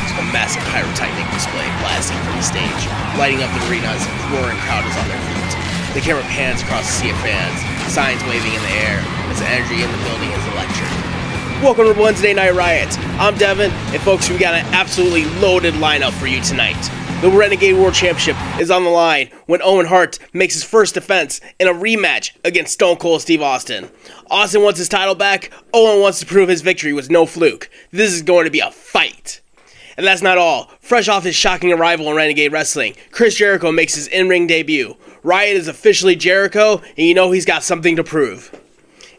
to the massive pyrotechnic display blasting from the stage, lighting up the arena as a roaring crowd is on their feet. The camera pans across the sea of fans, signs waving in the air as the energy in the building is electric. Welcome to Wednesday Night Riot. I'm Devin, and folks, we got an absolutely loaded lineup for you tonight. The Renegade World Championship is on the line when Owen Hart makes his first defense in a rematch against Stone Cold Steve Austin. Austin wants his title back. Owen wants to prove his victory was no fluke. This is going to be a fight. And that's not all. Fresh off his shocking arrival in Renegade Wrestling, Chris Jericho makes his in-ring debut. Riot is officially Jericho, and you know he's got something to prove.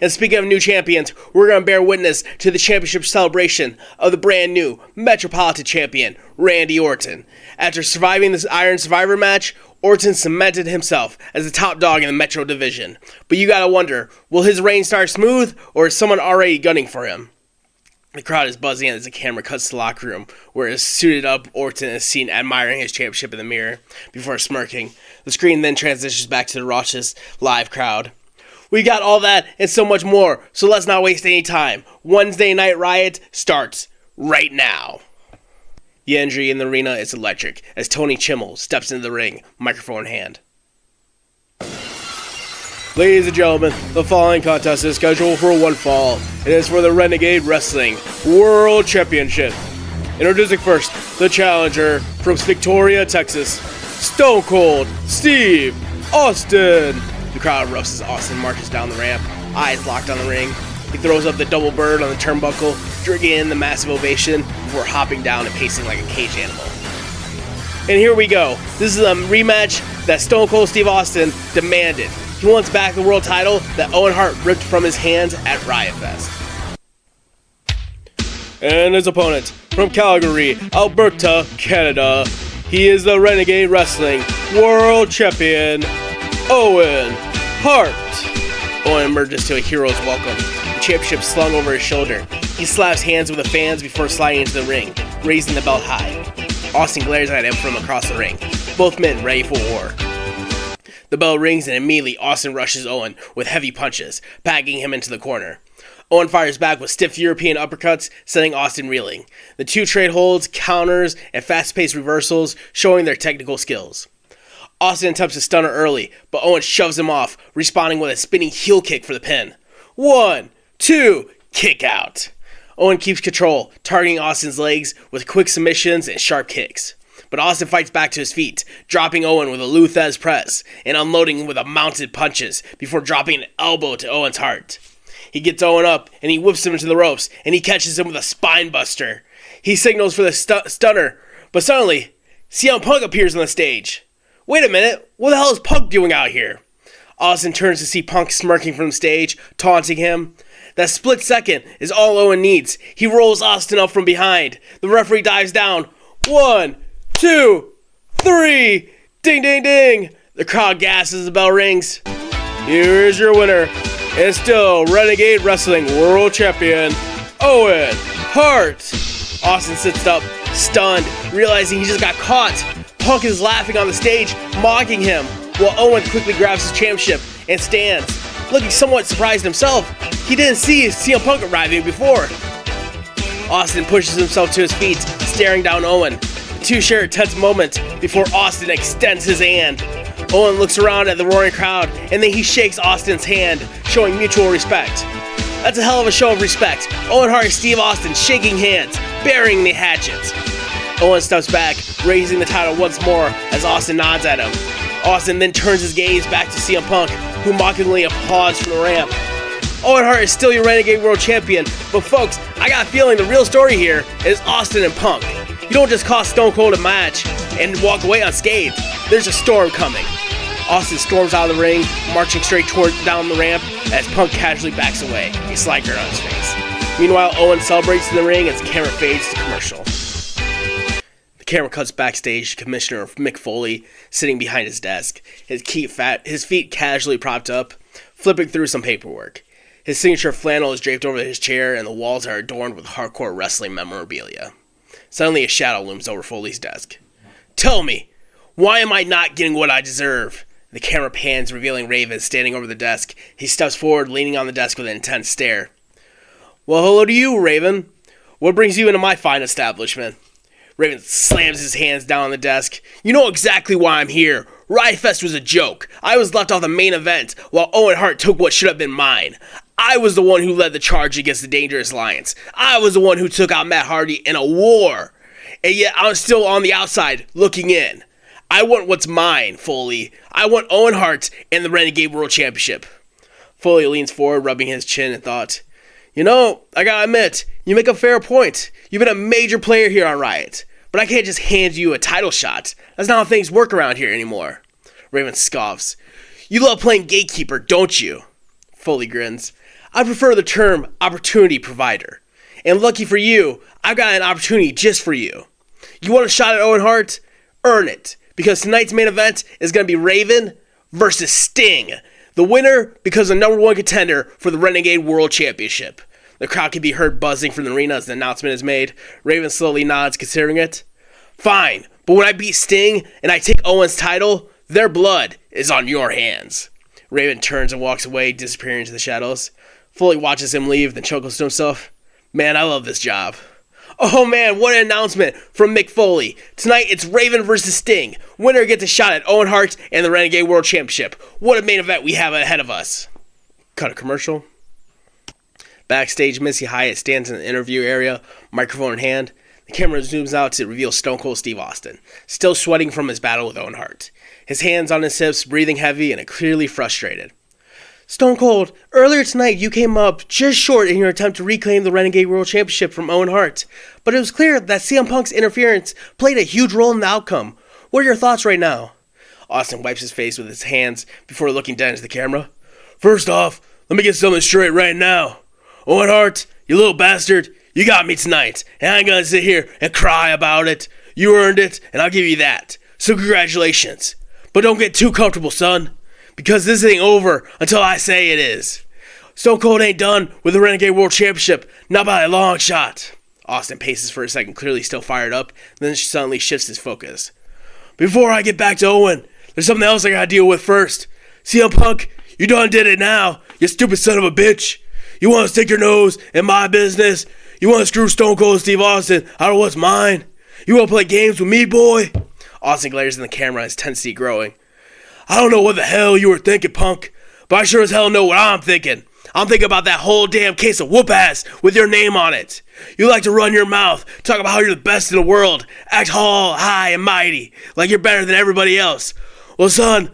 And speaking of new champions, we're going to bear witness to the championship celebration of the brand new Metropolitan Champion, Randy Orton. After surviving this Iron Survivor match, Orton cemented himself as the top dog in the Metro division. But you gotta wonder, will his reign start smooth, or is someone already gunning for him? The crowd is buzzing as the camera cuts to the locker room, where a suited up Orton is seen admiring his championship in the mirror before smirking. The screen then transitions back to the raucous live crowd. We got all that and so much more, so let's not waste any time. Wednesday Night Riot starts right now. The energy in the arena is electric as Tony Chimmel steps into the ring, microphone in hand. Ladies and gentlemen, the following contest is scheduled for one fall. It is for the Renegade Wrestling World Championship. Introducing first, the challenger from Victoria, Texas, Stone Cold Steve Austin. The crowd erupts as Austin marches down the ramp, eyes locked on the ring. He throws up the double bird on the turnbuckle, drinking in the massive ovation before hopping down and pacing like a caged animal. And here we go. This is a rematch that Stone Cold Steve Austin demanded. He wants back the world title that Owen Hart ripped from his hands at Riotfest. And his opponent, from Calgary, Alberta, Canada, he is the Renegade Wrestling World Champion, Owen Hart. Owen emerges to a hero's welcome, the championship slung over his shoulder. He slaps hands with the fans before sliding into the ring, raising the belt high. Austin glares at him from across the ring, both men ready for war. The bell rings and immediately Austin rushes Owen with heavy punches, packing him into the corner. Owen fires back with stiff European uppercuts, sending Austin reeling. The two trade holds, counters, and fast-paced reversals, showing their technical skills. Austin attempts to stun her early, but Owen shoves him off, responding with a spinning heel kick for the pin. 1, 2, kick out. Owen keeps control, targeting Austin's legs with quick submissions and sharp kicks. But Austin fights back to his feet, dropping Owen with a Lou Thesz press and unloading with a mounted punches before dropping an elbow to Owen's heart. He gets Owen up and he whips him into the ropes and he catches him with a spine buster. He signals for the stunner, but suddenly, CM Punk appears on the stage. Wait a minute, what the hell is Punk doing out here? Austin turns to see Punk smirking from the stage, taunting him. That split second is all Owen needs. He rolls Austin up from behind. The referee dives down. 1, 2, 3. Ding, ding, ding. The crowd gasps as the bell rings. Here is your winner, and still Renegade Wrestling World Champion, Owen Hart. Austin sits up, stunned, realizing he just got caught. Punk is laughing on the stage, mocking him, while Owen quickly grabs his championship and stands, looking somewhat surprised himself. He didn't see CM Punk arriving before. Austin pushes himself to his feet, staring down Owen. The two share a tense moment before Austin extends his hand. Owen looks around at the roaring crowd, and then he shakes Austin's hand, showing mutual respect. That's a hell of a show of respect. Owen Hart and Steve Austin shaking hands, burying the hatchets. Owen steps back, raising the title once more as Austin nods at him. Austin then turns his gaze back to CM Punk, who mockingly applauds from the ramp. Owen Hart is still your Renegade World Champion, but folks, I got a feeling the real story here is Austin and Punk. You don't just cost Stone Cold a match and walk away unscathed. There's a storm coming. Austin storms out of the ring, marching straight down the ramp as Punk casually backs away, a slight grin on his face. Meanwhile, Owen celebrates in the ring as the camera fades to commercial. The camera cuts backstage to Commissioner Mick Foley sitting behind his desk, his feet casually propped up, flipping through some paperwork. His signature flannel is draped over his chair, and the walls are adorned with hardcore wrestling memorabilia. Suddenly, a shadow looms over Foley's desk. Tell me, why am I not getting what I deserve? The camera pans, revealing Raven standing over the desk. He steps forward, leaning on the desk with an intense stare. Well, hello to you, Raven. What brings you into my fine establishment? Raven slams his hands down on the desk. You know exactly why I'm here. Riotfest was a joke. I was left off the main event while Owen Hart took what should have been mine. I was the one who led the charge against the Dangerous Alliance. I was the one who took out Matt Hardy in a war. And yet I'm still on the outside looking in. I want what's mine, Foley. I want Owen Hart and the Renegade World Championship. Foley leans forward, rubbing his chin, and thought, you know, I gotta admit, you make a fair point. You've been a major player here on Riot, but I can't just hand you a title shot. That's not how things work around here anymore. Raven scoffs. You love playing gatekeeper, don't you? Foley grins. I prefer the term opportunity provider. And lucky for you, I've got an opportunity just for you. You want a shot at Owen Hart? Earn it, because tonight's main event is going to be Raven versus Sting. The winner becomes the #1 contender for the Renegade World Championship. The crowd can be heard buzzing from the arena as the announcement is made. Raven slowly nods, considering it. Fine, but when I beat Sting and I take Owen's title, their blood is on your hands. Raven turns and walks away, disappearing into the shadows. Foley watches him leave, then chuckles to himself. Man, I love this job. Oh man, what an announcement from Mick Foley. Tonight it's Raven versus Sting. Winner gets a shot at Owen Hart and the Renegade World Championship. What a main event we have ahead of us. Cut a commercial. Backstage, Missy Hyatt stands in the interview area, microphone in hand. The camera zooms out to reveal Stone Cold Steve Austin, still sweating from his battle with Owen Hart. His hands on his hips, breathing heavy and clearly frustrated. Stone Cold, earlier tonight you came up just short in your attempt to reclaim the Renegade World Championship from Owen Hart, but it was clear that CM Punk's interference played a huge role in the outcome. What are your thoughts right now? Austin wipes his face with his hands before looking down into the camera. First off, let me get something straight right now. Owen Hart, you little bastard, you got me tonight, and I ain't gonna sit here and cry about it. You earned it, and I'll give you that. So congratulations. But don't get too comfortable, son. Because this ain't over until I say it is. Stone Cold ain't done with the Renegade World Championship, not by a long shot. Austin paces for a second, clearly still fired up, then suddenly shifts his focus. Before I get back to Owen, there's something else I gotta deal with first. CM Punk, you done did it now, you stupid son of a bitch. You wanna stick your nose in my business? You wanna screw Stone Cold Steve Austin out of what's mine? You wanna play games with me, boy? Austin glares in the camera, his intensity growing. I don't know what the hell you were thinking, Punk, but I sure as hell know what I'm thinking. I'm thinking about that whole damn case of whoop-ass with your name on it. You like to run your mouth, talk about how you're the best in the world, act all high and mighty, like you're better than everybody else. Well, son,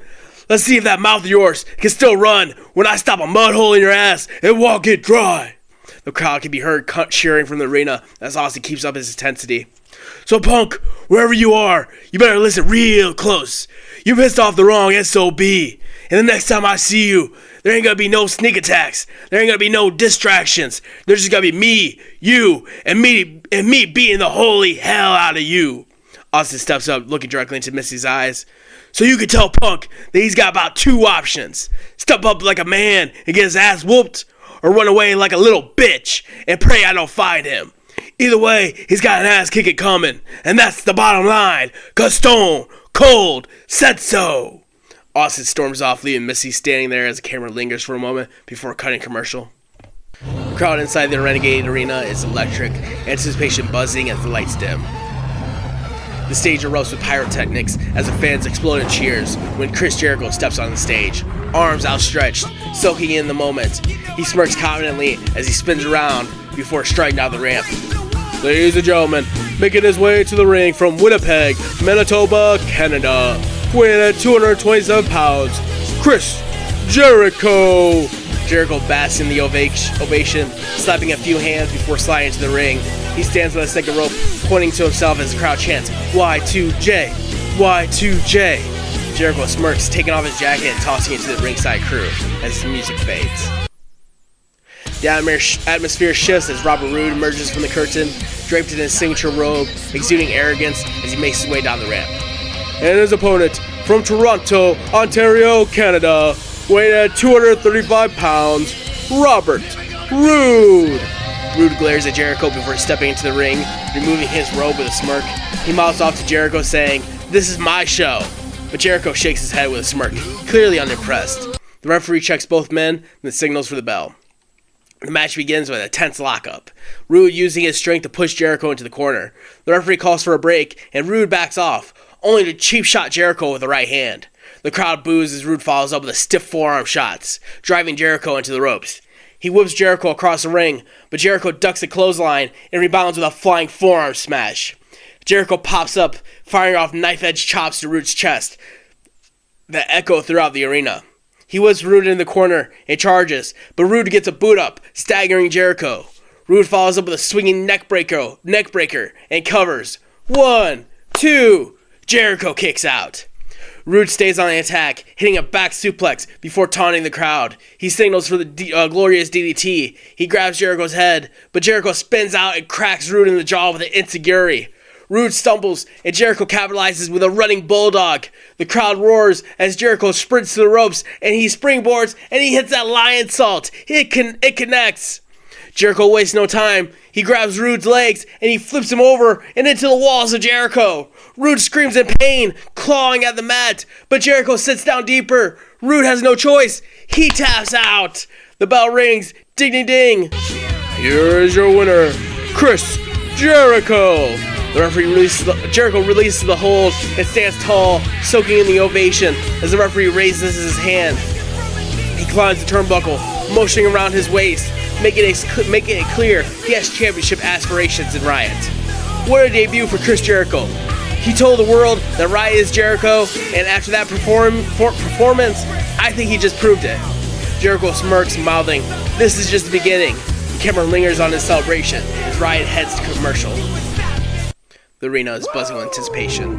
let's see if that mouth of yours can still run when I stop a mud hole in your ass and walk it dry. The crowd can be heard cheering from the arena as Austin keeps up his intensity. So, Punk, wherever you are, you better listen real close. You pissed off the wrong SOB. And the next time I see you, there ain't gonna be no sneak attacks. There ain't gonna be no distractions. There's just gonna be me, you, and me beating the holy hell out of you. Austin steps up, looking directly into Missy's eyes. So you can tell Punk that he's got about two options. Step up like a man and get his ass whooped, or run away like a little bitch and pray I don't find him. Either way, he's got an ass kicking coming, and that's the bottom line, 'cause Stone Cold said so. Austin storms off, leaving Missy standing there as the camera lingers for a moment before cutting commercial. The crowd inside the Renegade Arena is electric, anticipation buzzing as the lights dim. The stage erupts with pyrotechnics as the fans explode in cheers when Chris Jericho steps on the stage, arms outstretched, soaking in the moment. He smirks confidently as he spins around before striking down the ramp. Ladies and gentlemen, making his way to the ring from Winnipeg, Manitoba, Canada, weighing at 227 pounds, Chris Jericho. Jericho basks in the ovation, slapping a few hands before sliding into the ring. He stands on the second rope, pointing to himself as the crowd chants, Y2J, Y2J. Jericho smirks, taking off his jacket and tossing it to the ringside crew as the music fades. The atmosphere shifts as Robert Roode emerges from the curtain, draped in his signature robe, exuding arrogance as he makes his way down the ramp. And his opponent, from Toronto, Ontario, Canada, weighing at 235 pounds, Robert Roode. Roode glares at Jericho before stepping into the ring, removing his robe with a smirk. He mouths off to Jericho saying, "This is my show." But Jericho shakes his head with a smirk, clearly unimpressed. The referee checks both men and then signals for the bell. The match begins with a tense lockup. Rude using his strength to push Jericho into the corner. The referee calls for a break, and Rude backs off, only to cheap shot Jericho with the right hand. The crowd boos as Rude follows up with a stiff forearm shots, driving Jericho into the ropes. He whips Jericho across the ring, but Jericho ducks the clothesline and rebounds with a flying forearm smash. Jericho pops up, firing off knife-edge chops to Rude's chest that echo throughout the arena. He whips Rude in the corner and charges, but Rude gets a boot up, staggering Jericho. Rude follows up with a swinging neckbreaker and covers. 1, 2, Jericho kicks out. Rude stays on the attack, hitting a back suplex before taunting the crowd. He signals for the glorious DDT. He grabs Jericho's head, but Jericho spins out and cracks Rude in the jaw with an enziguri. Rude stumbles, and Jericho capitalizes with a running bulldog. The crowd roars as Jericho sprints to the ropes, and he springboards, and he hits that lion salt. It connects. Jericho wastes no time. He grabs Rude's legs, and he flips him over and into the walls of Jericho. Rude screams in pain, clawing at the mat, but Jericho sits down deeper. Rude has no choice. He taps out. The bell rings. Ding, ding, ding. Here is your winner, Chris Jericho. The referee Jericho releases the hold and stands tall, soaking in the ovation as the referee raises his hand. He climbs the turnbuckle, motioning around his waist, making it clear he has championship aspirations in Riot. What a debut for Chris Jericho. He told the world that Riot is Jericho, and after that performance, I think he just proved it. Jericho smirks, mouthing, "This is just the beginning." The camera lingers on his celebration as Riot heads to commercial. The arena is buzzing with anticipation.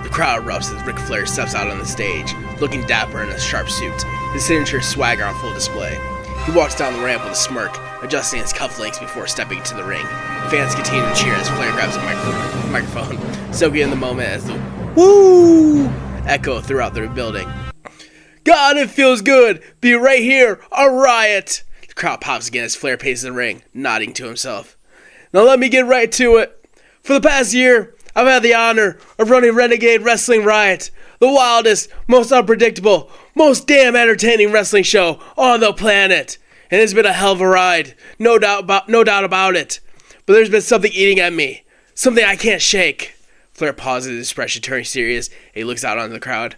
The crowd erupts as Ric Flair steps out on the stage, looking dapper in a sharp suit, his signature swagger on full display. He walks down the ramp with a smirk, adjusting his cufflinks before stepping into the ring. Fans continue to cheer as Flair grabs a microphone, soaking in the moment as the "woo" echo throughout the building. "God, it feels good! Be right here, a Riot!" The crowd pops again as Flair paces the ring, nodding to himself. "Now let me get right to it. For the past year, I've had the honor of running Renegade Wrestling Riot, the wildest, most unpredictable, most damn entertaining wrestling show on the planet. And it's been a hell of a ride, no doubt about it. But there's been something eating at me, something I can't shake." Flair pauses, his expression turning serious, and he looks out onto the crowd.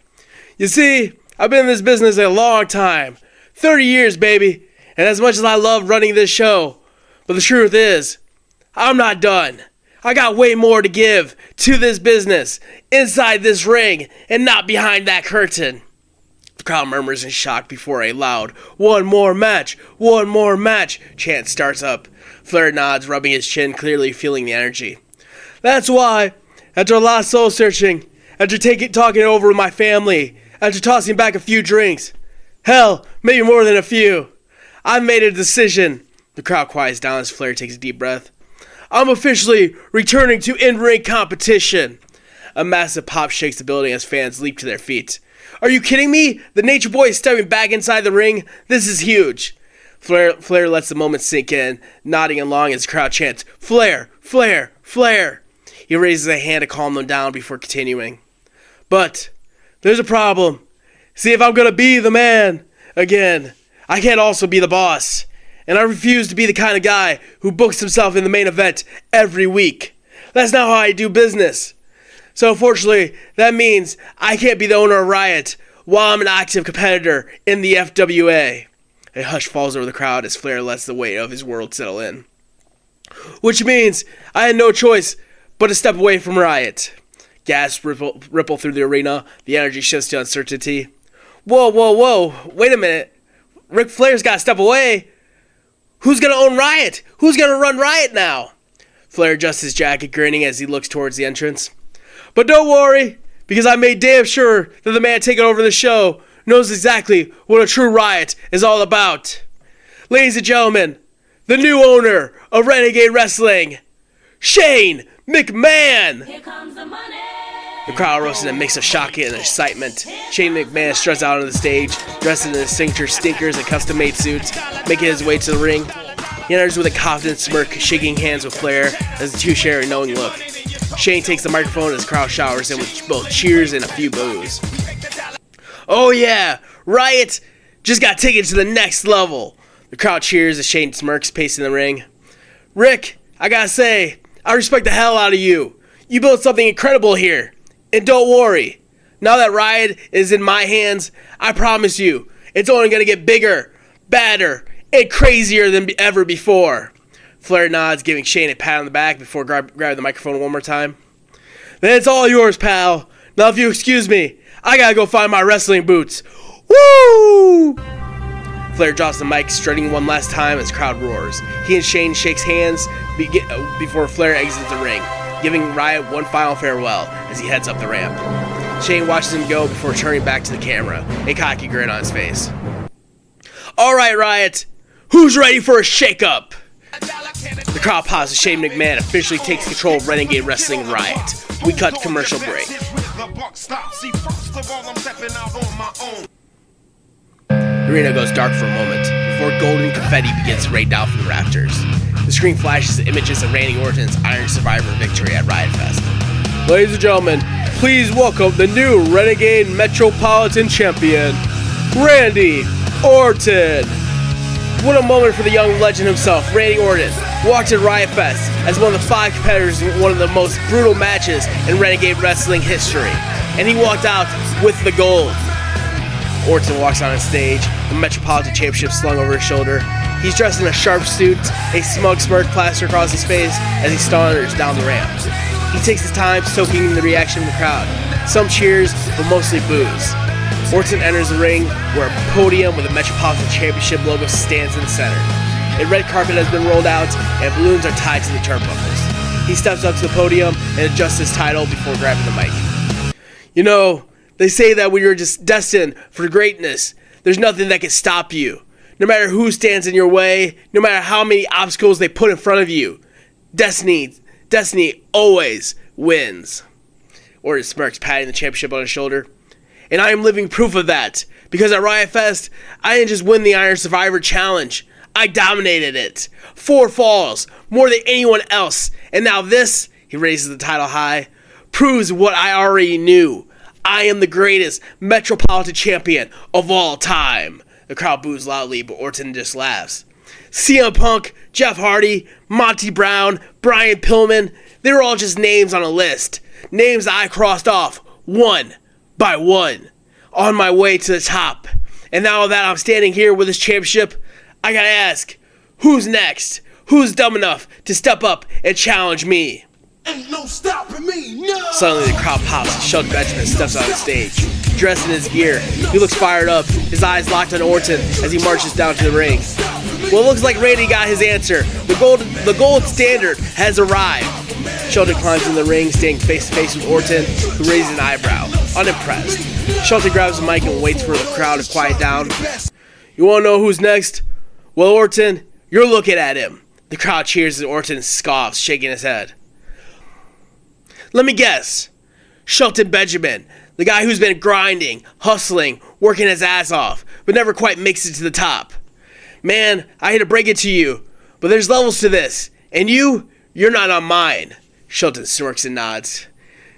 "You see, I've been in this business a long time, 30 years, baby, and as much as I love running this show, but the truth is, I'm not done. I got way more to give to this business, inside this ring, and not behind that curtain." The crowd murmurs in shock before a loud, one more match, chant starts up. Flair nods, rubbing his chin, clearly feeling the energy. "That's why, after a lot of soul searching, after talking it over with my family, after tossing back a few drinks, hell, maybe more than a few, I've made a decision." The crowd quiets down as Flair takes a deep breath. "I'm officially returning to in-ring competition." A massive pop shakes the building as fans leap to their feet. "Are you kidding me? The Nature Boy is stepping back inside the ring? This is huge." Flair lets the moment sink in, nodding along as the crowd chants, "Flair! Flair! Flair!" He raises a hand to calm them down before continuing. "But there's a problem. See, if I'm going to be the man again, I can't also be the boss. And I refuse to be the kind of guy who books himself in the main event every week. That's not how I do business. So unfortunately, that means I can't be the owner of Riot while I'm an active competitor in the FWA." A hush falls over the crowd as Flair lets the weight of his world settle in. "Which means I had no choice but to step away from Riot." Gasps ripple through the arena. The energy shifts to uncertainty. Whoa. Wait a minute. Ric Flair's got to step away. Who's going to own Riot? Who's going to run Riot now? Flair adjusts his jacket, grinning as he looks towards the entrance. "But don't worry, because I made damn sure that the man taking over the show knows exactly what a true Riot is all about. Ladies and gentlemen, the new owner of Renegade Wrestling, Shane McMahon." Here comes the money. The crowd erupts in a mix of shock and excitement. Shane McMahon struts out on the stage, dressed in his signature stinkers and custom-made suits, making his way to the ring. He enters with a confident smirk, shaking hands with Flair as the two share a knowing look. Shane takes the microphone as the crowd showers him with both cheers and a few boos. "Oh yeah, Riot Just got taken to the next level. The crowd cheers as Shane smirks, pacing the ring. Rick, I gotta say, I respect the hell out of you. You built something incredible here. And don't worry, now that Riot is in my hands, I promise you, it's only gonna get bigger, badder, and crazier than ever before. Flair nods, giving Shane a pat on the back before grabbing the microphone one more time. Then it's all yours, pal. Now if you excuse me, I gotta go find my wrestling boots. Woo! Flair drops the mic, strutting one last time as crowd roars. He and Shane shakes hands before Flair exits the ring, giving Riot one final farewell as he heads up the ramp. Shane watches him go before turning back to the camera, a cocky grin on his face. Alright, Riot, who's ready for a shake-up? The crowd pops as Shane McMahon officially takes control of Renegade Wrestling and Riot. We cut to commercial break. The arena goes dark for a moment before golden confetti begins to rain down from the rafters. The screen flashes images of Randy Orton's Iron Survivor victory at Riotfest. Ladies and gentlemen, please welcome the new Renegade Metropolitan Champion, Randy Orton. What a moment for the young legend himself, Randy Orton, walked in Riotfest as one of the 5 competitors in one of the most brutal matches in Renegade Wrestling history, and he walked out with the gold. Orton walks on stage, the Metropolitan Championship slung over his shoulder. He's dressed in a sharp suit, a smug smirk plastered across his face as he saunters down the ramp. He takes his time soaking in the reaction of the crowd. Some cheers, but mostly boos. Orton enters the ring where a podium with the Metropolitan Championship logo stands in the center. A red carpet has been rolled out and balloons are tied to the turnbuckles. He steps up to the podium and adjusts his title before grabbing the mic. You know, they say that when you're just destined for greatness, there's nothing that can stop you. No matter who stands in your way, no matter how many obstacles they put in front of you, destiny always wins. Orton smirks, patting the championship on his shoulder. And I am living proof of that, because at Riotfest, I didn't just win the Iron Survivor Challenge, I dominated it. 4 falls, more than anyone else, and now this, he raises the title high, proves what I already knew. I am the greatest Metropolitan Champion of all time. The crowd boos loudly, but Orton just laughs. CM Punk, Jeff Hardy, Monty Brown, Brian Pillman, they were all just names on a list. Names that I crossed off, one by one, on my way to the top. And now that I'm standing here with this championship, I gotta ask, who's next? Who's dumb enough to step up and challenge me? Ain't no stopping me, no! Suddenly the crowd pops and Shelton Benjamin steps on the stage. Dressed in his gear, he looks fired up, his eyes locked on Orton as he marches down to the ring. Well, it looks like Randy got his answer. The gold standard has arrived. Shelton climbs in the ring, staying face to face with Orton, who raises an eyebrow, unimpressed. Shelton grabs the mic and waits for the crowd to quiet down. You wanna know who's next? Well, Orton, you're looking at him. The crowd cheers as Orton scoffs, shaking his head. Let me guess. Shelton Benjamin, the guy who's been grinding, hustling, working his ass off, but never quite makes it to the top. Man, I hate to break it to you, but there's levels to this, and you're not on mine. Shelton smirks and nods.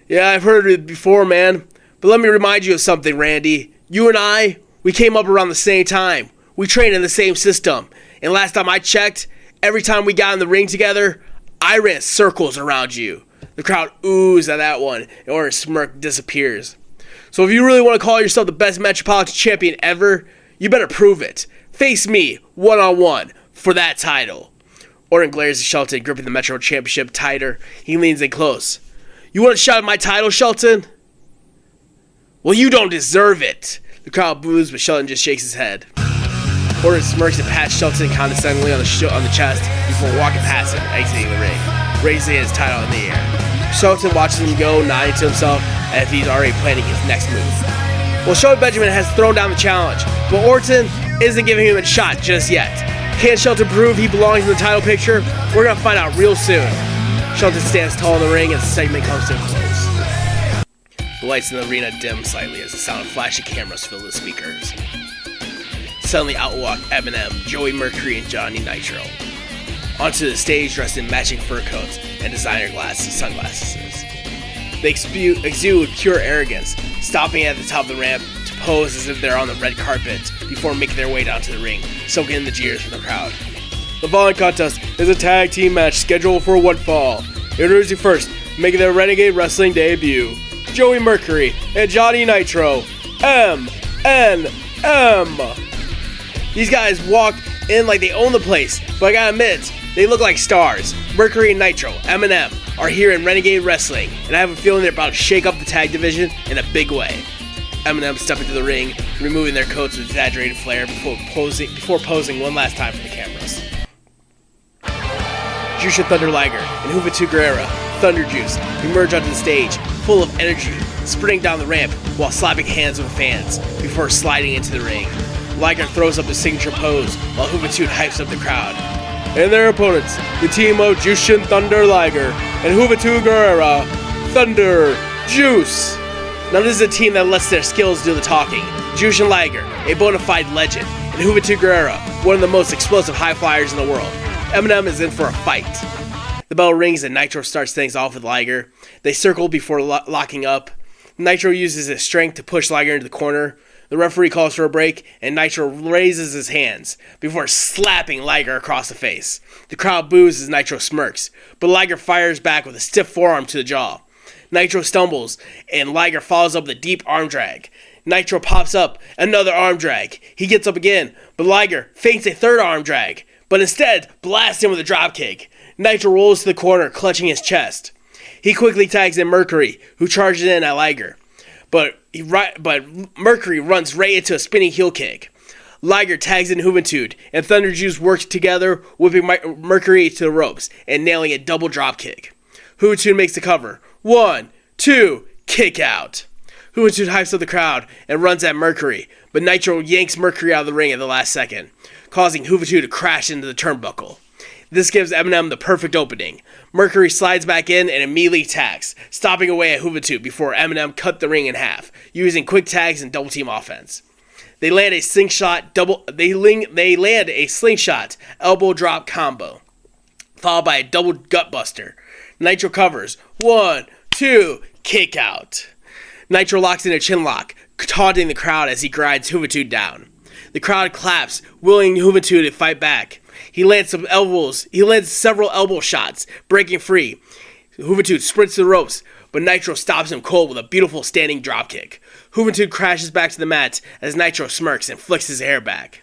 Yeah, I've heard it before, man, but let me remind you of something, Randy. You and I, we came up around the same time. We trained in the same system, and last time I checked, every time we got in the ring together, I ran circles around you. The crowd oohs at that one, and Orton's smirk disappears. So if you really want to call yourself the best Metropolitan Champion ever, you better prove it. Face me, one-on-one, for that title. Orton glares at Shelton, gripping the Metro Championship tighter. He leans in close. You want a shot at my title, Shelton? Well, you don't deserve it. The crowd boos, but Shelton just shakes his head. Orton smirks and pats Shelton condescendingly on the chest before walking past him, exiting the ring, raising his title in the air. Shelton watches him go, nodding to himself as if he's already planning his next move. Well, Shelton Benjamin has thrown down the challenge, but Orton isn't giving him a shot just yet. Can Shelton prove he belongs in the title picture? We're going to find out real soon. Shelton stands tall in the ring as the segment comes to a close. The lights in the arena dim slightly as the sound of flashing cameras fill the speakers. Suddenly out walk Eminem, Joey Mercury, and Johnny Nitro. Onto the stage dressed in matching fur coats and designer sunglasses. They exude pure arrogance, stopping at the top of the ramp to pose as if they're on the red carpet before making their way down to the ring, soaking in the jeers from the crowd. The following contest is a tag team match scheduled for one fall. Introducing first, making their Renegade Wrestling debut, Joey Mercury and Johnny Nitro, M&M. These guys walk in like they own the place, but I gotta admit, they look like stars. Mercury and Nitro, M&M, are here in Renegade Wrestling, and I have a feeling they're about to shake up the tag division in a big way. M&M step into the ring, removing their coats with exaggerated flair before posing one last time for the cameras. Jushin Thunder Liger and Juventud Guerrera, Thunder Juice, emerge onto the stage, full of energy, sprinting down the ramp while slapping hands with fans before sliding into the ring. Liger throws up his signature pose while Juventud hypes up the crowd. And their opponents, the team of Jushin Thunder Liger and Juventud Guerrera, Thunder Juice. Now this is a team that lets their skills do the talking. Jushin Liger, a bona fide legend, and Juventud Guerrera, one of the most explosive high flyers in the world. M&M is in for a fight. The bell rings and Nitro starts things off with Liger. They circle before locking up. Nitro uses his strength to push Liger into the corner. The referee calls for a break, and Nitro raises his hands before slapping Liger across the face. The crowd boos as Nitro smirks, but Liger fires back with a stiff forearm to the jaw. Nitro stumbles, and Liger follows up with a deep arm drag. Nitro pops up, another arm drag. He gets up again, but Liger feints a third arm drag, but instead blasts him with a dropkick. Nitro rolls to the corner, clutching his chest. He quickly tags in Mercury, who charges in at Liger. But Mercury runs right into a spinning heel kick. Liger tags in Juventud, and Thunder Juice works together, whipping Mercury to the ropes and nailing a double drop kick. Juventud makes the cover. 1, 2, kick out. Juventud hypes up the crowd and runs at Mercury, but Nitro yanks Mercury out of the ring at the last second, causing Juventud to crash into the turnbuckle. This gives M&M the perfect opening. Mercury slides back in and immediately attacks, stopping away at Juventud before M&M cut the ring in half, using quick tags and double team offense. They land a slingshot elbow drop combo, followed by a double gutbuster. Nitro covers. 1, 2, kick out. Nitro locks in a chin lock, taunting the crowd as he grinds Juventud down. The crowd claps, willing Juventud to fight back. He lands several elbow shots, breaking free. Juventud sprints to the ropes, but Nitro stops him cold with a beautiful standing dropkick. Juventud crashes back to the mat as Nitro smirks and flicks his hair back.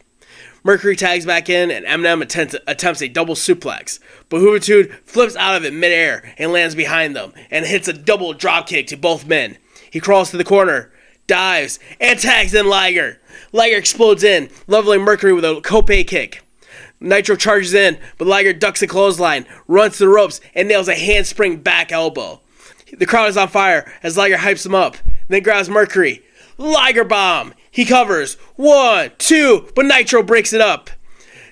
Mercury tags back in and M&M attempts a double suplex, but Juventud flips out of it midair and lands behind them and hits a double dropkick to both men. He crawls to the corner, dives, and tags in Liger. Liger explodes in, leveling Mercury with a cope kick. Nitro charges in, but Liger ducks a clothesline, runs to the ropes, and nails a handspring back elbow. The crowd is on fire as Liger hypes him up, then grabs Mercury. Liger bomb! He covers. 1, 2, but Nitro breaks it up.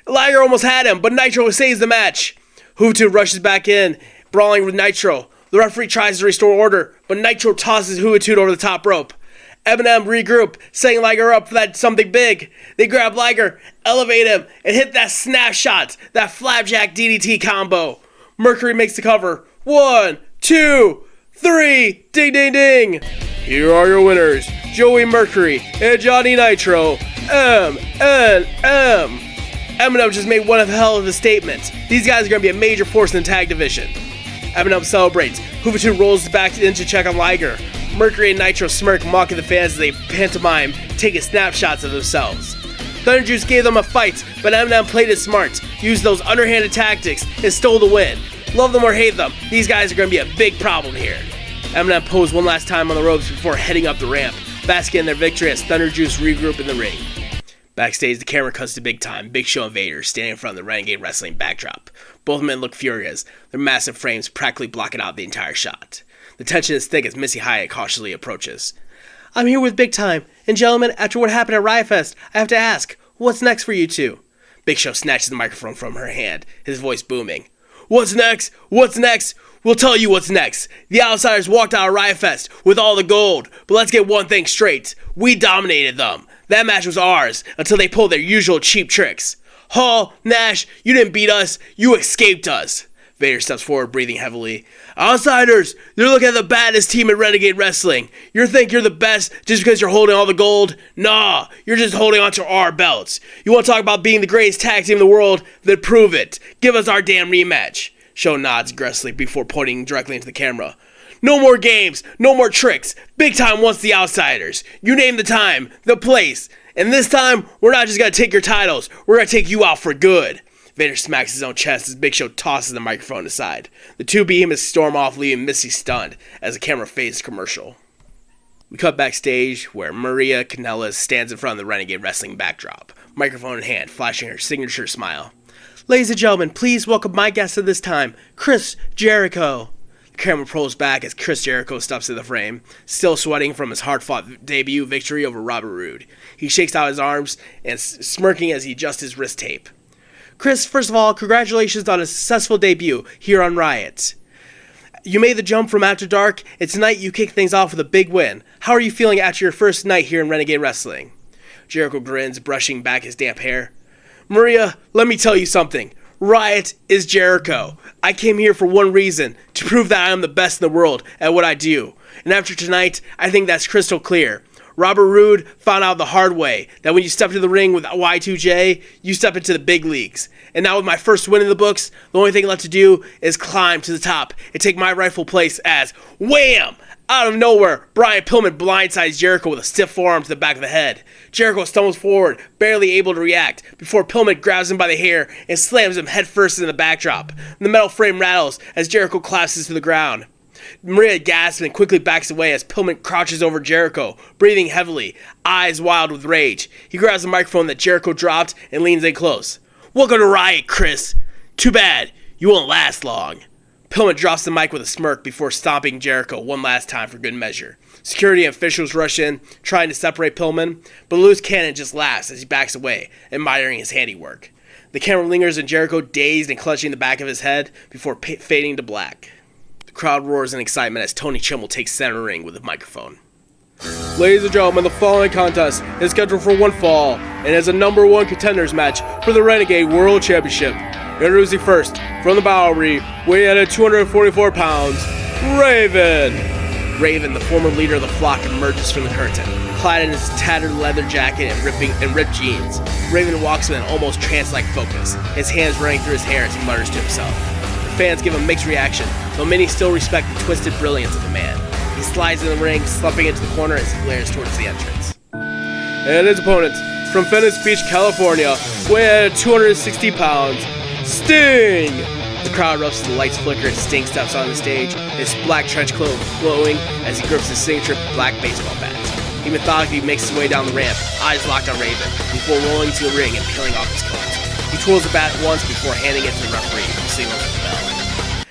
Liger almost had him, but Nitro saves the match. Juventud rushes back in, brawling with Nitro. The referee tries to restore order, but Nitro tosses Juventud over the top rope. M&M regroup, setting Liger up for that something big. They grab Liger, elevate him, and hit that snapshot, that flapjack DDT combo. Mercury makes the cover. 1, 2, 3, ding ding ding. Here are your winners, Joey Mercury and Johnny Nitro, M&M. M&M just made one hell of a statement. These guys are going to be a major force in the tag division. M&M celebrates. Juventud rolls back in to check on Liger. Mercury and Nitro smirk, mocking the fans as they pantomime, taking snapshots of themselves. Thunder Juice gave them a fight, but M&M played it smart, used those underhanded tactics, and stole the win. Love them or hate them, these guys are going to be a big problem here. M&M posed one last time on the ropes before heading up the ramp, basking in their victory as Thunder Juice regroup in the ring. Backstage, the camera cuts to Big Time, Big Show and Vader standing in front of the Renegade Wrestling backdrop. Both men look furious, their massive frames practically blocking out the entire shot. The tension is thick as Missy Hyatt cautiously approaches. I'm here with Big Time, and gentlemen, after what happened at Riotfest, I have to ask, what's next for you two? Big Show snatches the microphone from her hand, his voice booming. What's next? What's next? We'll tell you what's next. The Outsiders walked out of Riotfest with all the gold, but let's get one thing straight. We dominated them. That match was ours until they pulled their usual cheap tricks. Hall, Nash, you didn't beat us, you escaped us. Vader steps forward, breathing heavily. Outsiders, you're looking at the baddest team in Renegade Wrestling. You think you're the best just because you're holding all the gold? Nah, you're just holding onto our belts. You want to talk about being the greatest tag team in the world? Then prove it. Give us our damn rematch. Show nods aggressively before pointing directly into the camera. No more games, no more tricks. Big time wants the outsiders. You name the time, the place. And this time, we're not just going to take your titles. We're going to take you out for good. Vader smacks his own chest as Big Show tosses the microphone aside. The two behemoths storm off, leaving Missy stunned as the camera fades to commercial. We cut backstage where Maria Kanellis stands in front of the Renegade Wrestling backdrop, microphone in hand, flashing her signature smile. Ladies and gentlemen, please welcome my guest of this time, Chris Jericho. The camera pulls back as Chris Jericho steps in the frame, still sweating from his hard-fought debut victory over Robert Roode. He shakes out his arms and smirking as he adjusts his wrist tape. Chris, first of all, congratulations on a successful debut here on Riot. You made the jump from After Dark, and tonight you kick things off with a big win. How are you feeling after your first night here in Renegade Wrestling? Jericho grins, brushing back his damp hair. Maria, let me tell you something. Riot is Jericho. I came here for one reason, to prove that I am the best in the world at what I do. And after tonight, I think that's crystal clear. Robert Roode found out the hard way that when you step into the ring with Y2J, you step into the big leagues. And now with my first win in the books, the only thing left to do is climb to the top and take my rightful place as wham! Out of nowhere, Brian Pillman blindsides Jericho with a stiff forearm to the back of the head. Jericho stumbles forward, barely able to react, before Pillman grabs him by the hair and slams him headfirst in the backdrop. The metal frame rattles as Jericho collapses to the ground. Maria gasps and quickly backs away as Pillman crouches over Jericho, breathing heavily, eyes wild with rage. He grabs the microphone that Jericho dropped and leans in close. Welcome to Riot, Chris. Too bad, you won't last long. Pillman drops the mic with a smirk before stomping Jericho one last time for good measure. Security officials rush in, trying to separate Pillman, but Loose Cannon just laughs as he backs away, admiring his handiwork. The camera lingers on Jericho, dazed and clutching the back of his head, before fading to black. The crowd roars in excitement as Tony Chimmel takes center ring with a microphone. Ladies and gentlemen, the following contest is scheduled for one fall and is a number one contenders match for the Renegade World Championship. Introducing first, from the Bowery, weighing in at 244 pounds, Raven. Raven, the former leader of the flock, emerges from the curtain, clad in his tattered leather jacket and ripped jeans. Raven walks with an almost trance-like focus, his hands running through his hair as he mutters to himself. The fans give a mixed reaction, though many still respect the twisted brilliance of the man. He slides in the ring, slumping into the corner as he glares towards the entrance. And his opponent, from Venice Beach, California, weighing at 260 pounds, Sting! The crowd erupts as the lights flicker as Sting steps on the stage, his black trench coat flowing as he grips his signature black baseball bat. He methodically makes his way down the ramp, eyes locked on Raven, before rolling to the ring and peeling off his coat. He twirls the bat once before handing it to the referee, who signals the bell.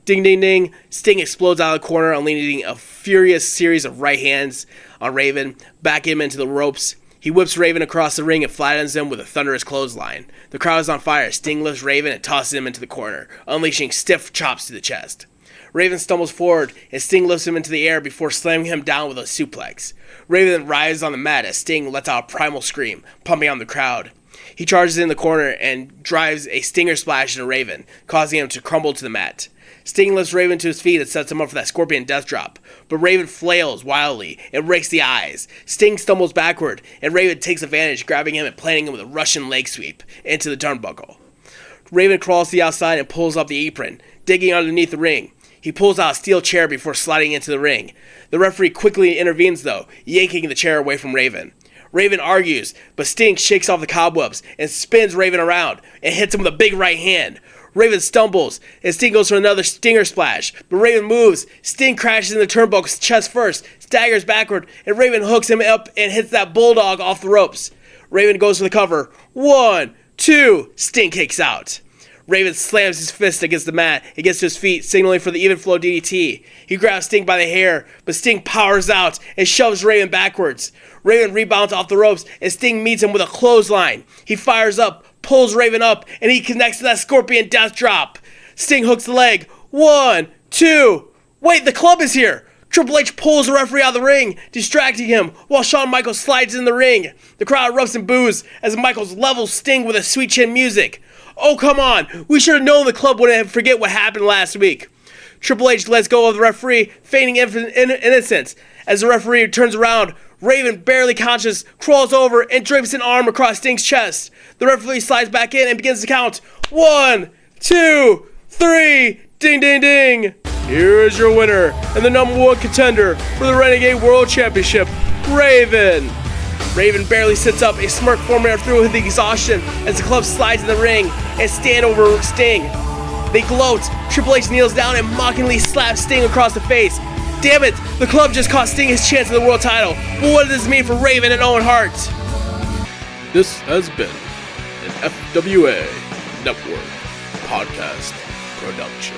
Ding ding ding, Sting explodes out of the corner, unleashing a furious series of right hands on Raven, back him into the ropes. He whips Raven across the ring and flattens him with a thunderous clothesline. The crowd is on fire as Sting lifts Raven and tosses him into the corner, unleashing stiff chops to the chest. Raven stumbles forward and Sting lifts him into the air before slamming him down with a suplex. Raven rises on the mat as Sting lets out a primal scream, pumping on the crowd. He charges in the corner and drives a stinger splash into Raven, causing him to crumble to the mat. Sting lifts Raven to his feet and sets him up for that scorpion death drop, but Raven flails wildly and rakes the eyes. Sting stumbles backward, and Raven takes advantage, grabbing him and planting him with a Russian leg sweep into the turnbuckle. Raven crawls to the outside and pulls up the apron, digging underneath the ring. He pulls out a steel chair before sliding into the ring. The referee quickly intervenes though, yanking the chair away from Raven. Raven argues, but Sting shakes off the cobwebs and spins Raven around and hits him with a big right hand. Raven stumbles, and Sting goes for another stinger splash, but Raven moves. Sting crashes in the turnbuckle's chest first, staggers backward, and Raven hooks him up and hits that bulldog off the ropes. Raven goes for the cover. 1, 2, Sting kicks out. Raven slams his fist against the mat and gets to his feet, signaling for the even flow DDT. He grabs Sting by the hair, but Sting powers out and shoves Raven backwards. Raven rebounds off the ropes, and Sting meets him with a clothesline. He fires up, pulls Raven up, and he connects to that scorpion death drop. Sting hooks the leg. 1, 2. Wait, the club is here. Triple H pulls the referee out of the ring, distracting him, while Shawn Michaels slides in the ring. The crowd erupts and boos as Michaels levels Sting with a sweet chin music. Oh, come on. We should have known the club wouldn't forget what happened last week. Triple H lets go of the referee, feigning innocence. As the referee turns around, Raven, barely conscious, crawls over and drapes an arm across Sting's chest. The referee slides back in and begins to count. 1, 2, 3, ding, ding, ding. Here is your winner and the number 1 contender for the Renegade World Championship, Raven. Raven barely sits up, a smirk forming through the exhaustion as the club slides in the ring and stand over Sting. They gloat. Triple H kneels down and mockingly slaps Sting across the face. Damn it, the club just cost Sting his chance at the world title. But what does this mean for Raven and Owen Hart? This has been an FWA Network podcast production.